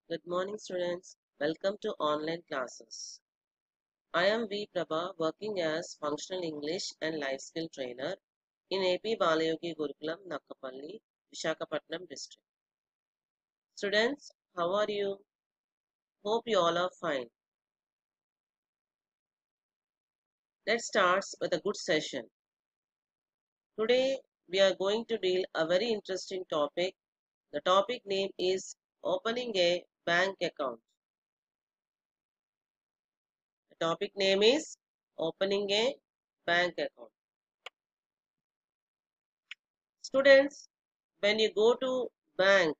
Good morning, students. Welcome to online classes. I am V. Prabha, working as Functional English and Life Skill Trainer in AP Balayogi Gurukulam, Nakkapalli, Visakhapatnam district. Students, how are you? Hope you all are fine. Let's start with a good session. Today, we are going to deal a very interesting topic. The topic name is opening a bank account. The topic name is opening a bank account. Students, when you go to bank,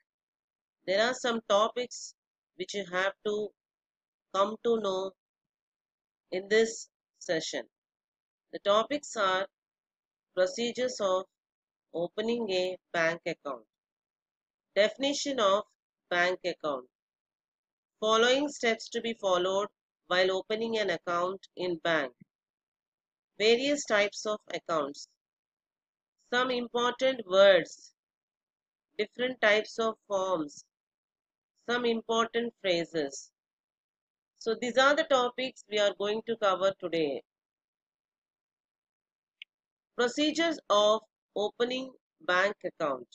there are some topics which you have to come to know in this session. The topics are procedures of opening a bank account, definition of bank account, following steps to be followed while opening an account in bank, various types of accounts, some important words, different types of forms, some important phrases. So these are the topics we are going to cover today. Procedures of opening bank account.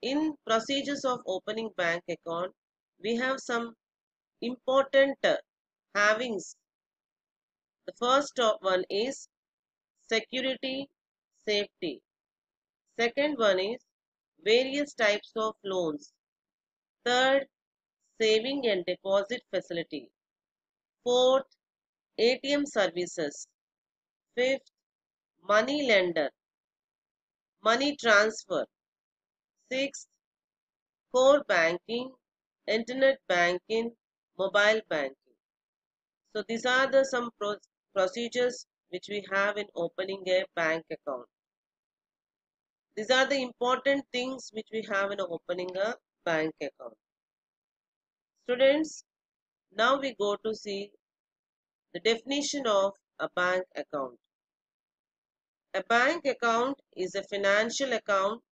In procedures of opening bank account, we have some important havings. The first one is security, safety. Second one is various types of loans. Third, saving and deposit facility. Fourth, ATM services. Fifth, money lender, money transfer. Sixth, core banking, internet banking, mobile banking. So these are the some procedures which we have in opening a bank account. These are the important things which we have in opening a bank account. Students, now we go to see the definition of a bank account. A bank account is a financial account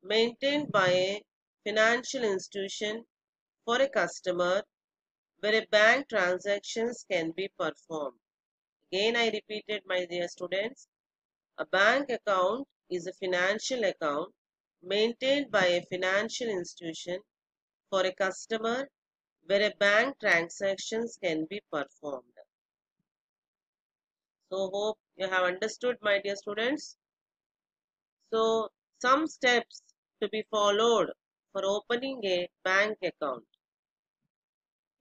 maintained by a financial institution for a customer where a bank transactions can be performed. Again, I repeated, my dear students, a bank account is a financial account maintained by a financial institution for a customer where a bank transactions can be performed. So, hope you have understood, my dear students. So, some steps to be followed for opening a bank account.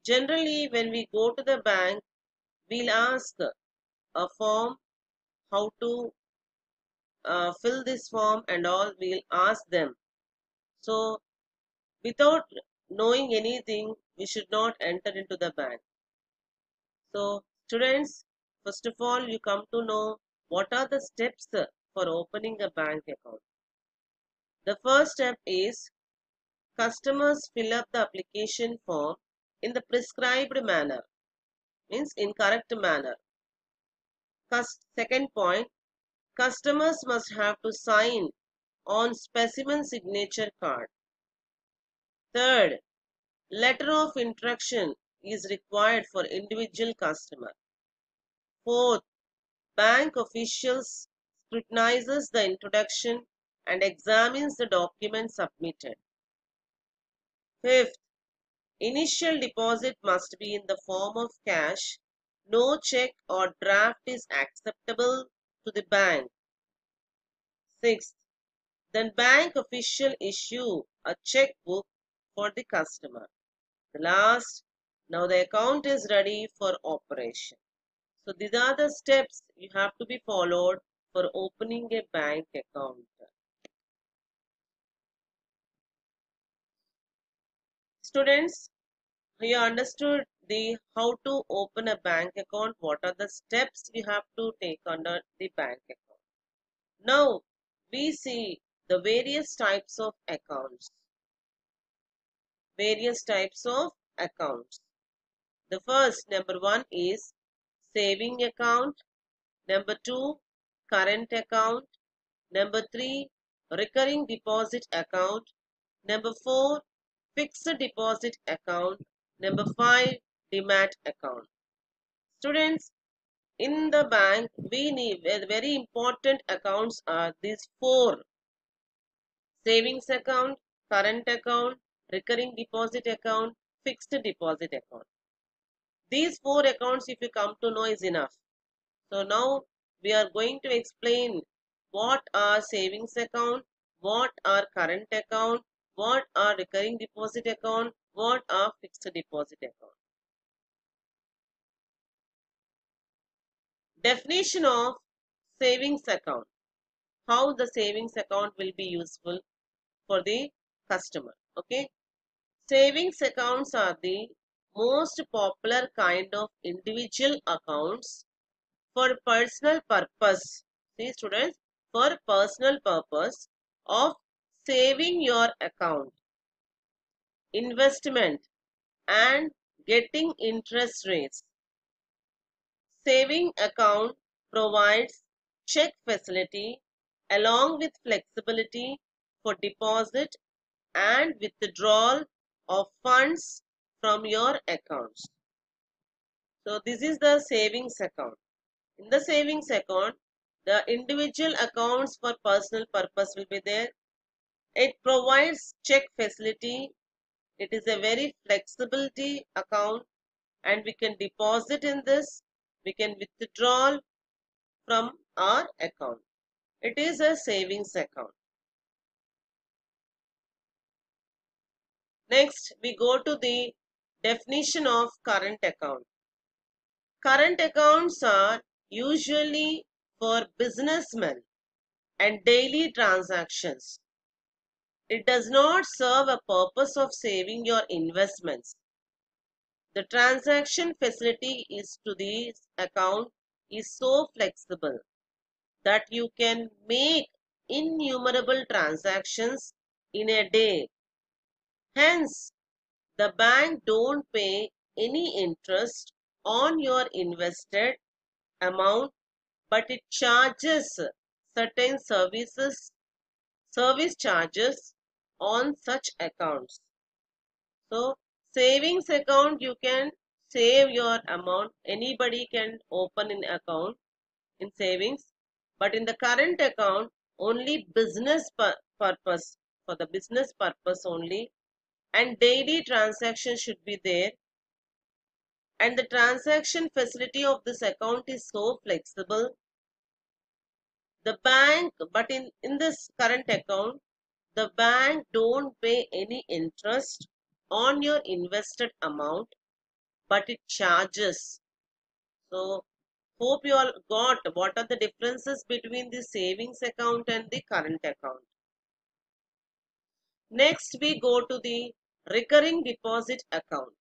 Generally, when we go to the bank, we'll ask a form, how to fill this form and all, we'll ask them. So without knowing anything, we should not enter into the bank. So students, first of all, you come to know what are the steps for opening a bank account. The first step is customers fill up the application form in the prescribed manner, means in correct manner. Second point, customers must have to sign on specimen signature card. Third, letter of instruction is required for individual customer. Fourth, bank officials scrutinizes the introduction and examines the document submitted. Fifth, initial deposit must be in the form of cash. No check or draft is acceptable to the bank. Sixth, then bank official issue a checkbook for the customer. The last, now the account is ready for operation. So these are the steps you have to be followed for opening a bank account. Students, you understood the how to open a bank account, what are the steps we have to take under the bank account. Now we see the various types of accounts. Various types of accounts. The first, number one, is saving account. Number two, current account. Number three, recurring deposit account. Number four, fixed deposit account. Number 5, demat account. Students, in the bank, we need very important accounts are these 4: savings account, current account, recurring deposit account, fixed deposit account. These 4 accounts, if you come to know, is enough. So now we are going to explain what are savings account, what are current account, what are recurring deposit account, what are fixed deposit account. Definition of savings account. How the savings account will be useful for the customer. Okay. Savings accounts are the most popular kind of individual accounts for personal purpose. See students, for personal purpose of saving your account, investment and getting interest rates. Saving account provides check facility along with flexibility for deposit and withdrawal of funds from your accounts. So this is the savings account. In the savings account, the individual accounts for personal purpose will be there. It provides check facility. It is a very flexibility account and we can deposit in this. We can withdraw from our account. It is a savings account. Next, we go to the definition of current account. Current accounts are usually for businessmen and daily transactions. It does not serve a purpose of saving your investments. The transaction facility is to this account is so flexible that you can make innumerable transactions in a day. Hence, the bank don't pay any interest on your invested amount, but it charges certain service charges on such accounts. So savings account, you can save your amount. Anybody can open an account in savings, but in the current account only business purpose, for the business purpose only, and daily transaction should be there. And the transaction facility of this account is so flexible. The bank, but in this current account, the bank don't pay any interest on your invested amount, but it charges. So hope you all got what are the differences between the savings account and the current account. Next, we go to the recurring deposit account.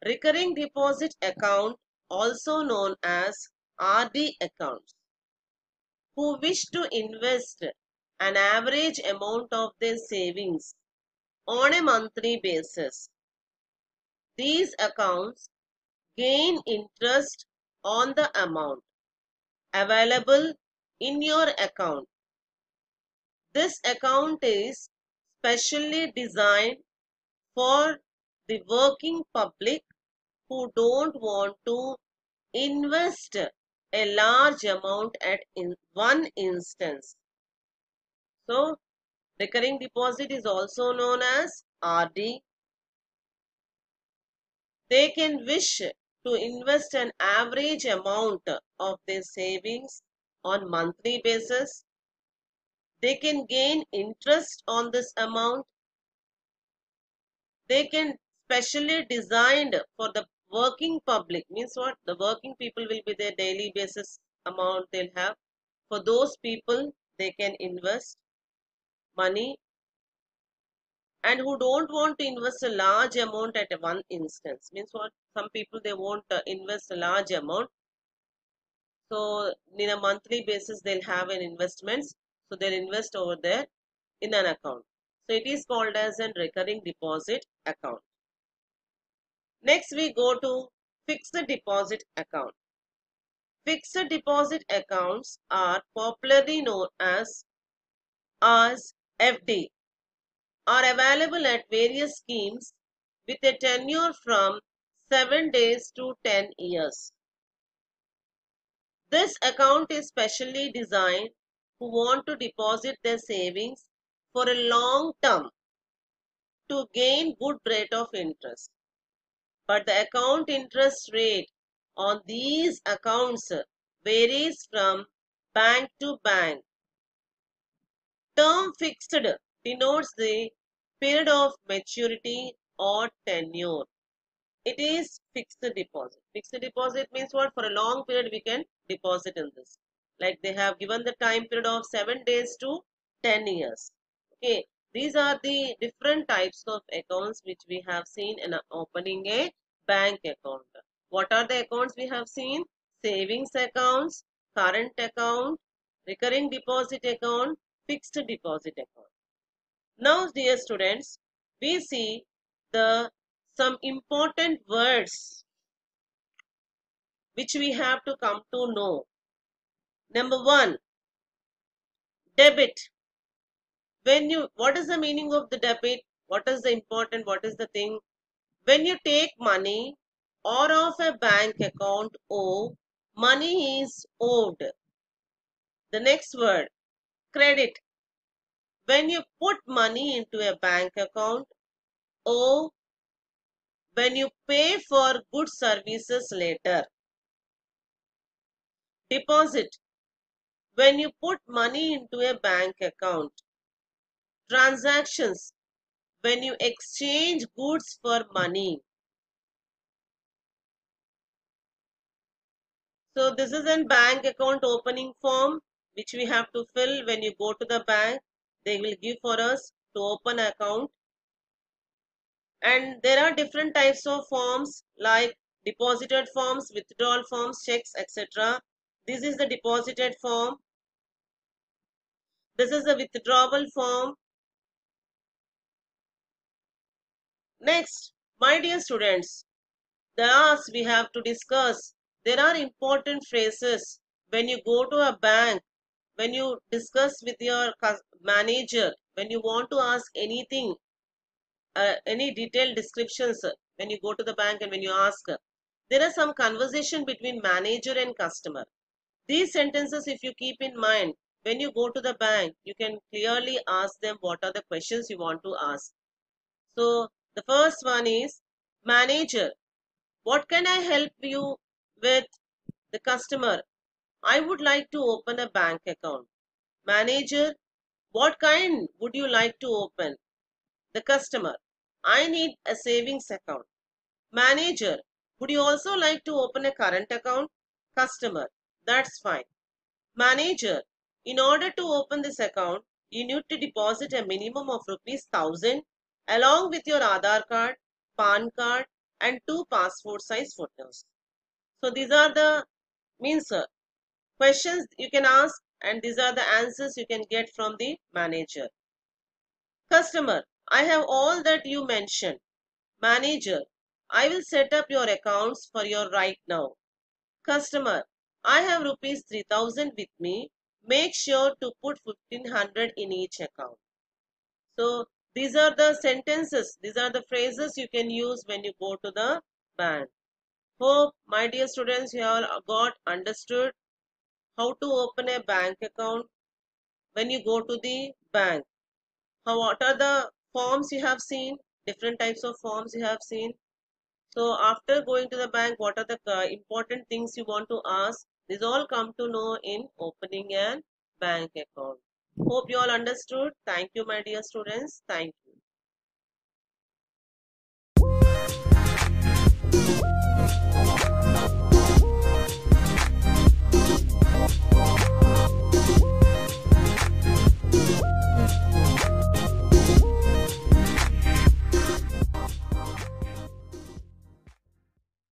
Recurring deposit account, also known as RD accounts, who wish to invest an average amount of their savings on a monthly basis. These accounts gain interest on the amount available in your account. This account is specially designed for the working public who don't want to invest a large amount at one instance. So, recurring deposit is also known as RD. They can wish to invest an average amount of their savings on monthly basis. They can gain interest on this amount. They can specially designed for the working public. Means what? The working people will be their daily basis amount they'll have. For those people, they can invest money and who don't want to invest a large amount at one instance. Means what? Some people, they won't invest a large amount. So in a monthly basis, they'll have an investments. So they'll invest over there in an account. So it is called as a recurring deposit account. Next, we go to fixed deposit account. Fixed deposit accounts are popularly known as FD. are available at various schemes with a tenure from 7 days to 10 years. This account is specially designed who want to deposit their savings for a long term to gain good rate of interest. But the account interest rate on these accounts varies from bank to bank. Term fixed denotes the period of maturity or tenure. It is fixed deposit. Fixed deposit means what? For a long period we can deposit in this. Like they have given the time period of 7 days to 10 years. Okay. These are the different types of accounts which we have seen in opening a bank account. What are the accounts we have seen? Savings accounts, current account, recurring deposit account, fixed deposit account. Now, dear students, we see the some important words which we have to come to know. Number one, debit. What is the meaning of the debit? What is the important? What is the thing? When you take money or of a bank account owe, money is owed. The next word, credit. When you put money into a bank account, owe. When you pay for good services later. Deposit. When you put money into a bank account. Transactions. When you exchange goods for money. So this is a bank account opening form which we have to fill when you go to the bank. They will give for us to open account. And there are different types of forms like deposited forms, withdrawal forms, checks, etc. This is the deposited form. This is the withdrawal form. Next, my dear students, thus we have to discuss. There are important phrases when you go to a bank, when you discuss with your manager, when you want to ask anything, any detailed descriptions, when you go to the bank and when you ask, there are some conversation between manager and customer. These sentences, if you keep in mind, when you go to the bank, you can clearly ask them what are the questions you want to ask. So, the first one is, manager, what can I help you with? The customer, I would like to open a bank account. Manager, what kind would you like to open? The customer, I need a savings account. Manager, would you also like to open a current account? Customer, that's fine. Manager, in order to open this account, you need to deposit a minimum of rupees 1,000 along with your Aadhaar card, PAN card and 2 passport size photos. So these are the questions you can ask and these are the answers you can get from the manager. Customer, I have all that you mentioned. Manager, I will set up your accounts for you right now. Customer, I have rupees 3,000 with me. Make sure to put 1,500 in each account. So these are the sentences, these are the phrases you can use when you go to the bank. Hope, my dear students, you have got understood how to open a bank account when you go to the bank. What are the forms you have seen? Different types of forms you have seen. So after going to the bank, what are the important things you want to ask? These all come to know in opening a bank account. Hope you all understood. Thank you, my dear students. Thank you.